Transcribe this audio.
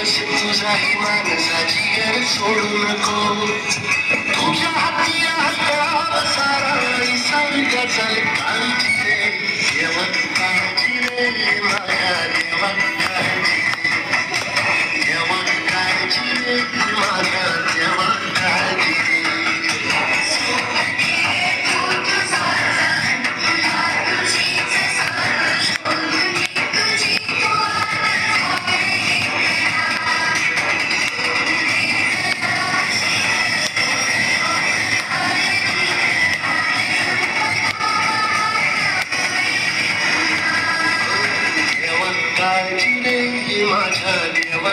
तुझाही माणसाची गर सोडू नको तुझ्या हाती आहे सारा सारखा चाल काळजी रे देवा काळजी रे माझ्या देवा काळजी देवा काळजी रे माझ्या देवा काळजी काळजी रे माझ्या देवा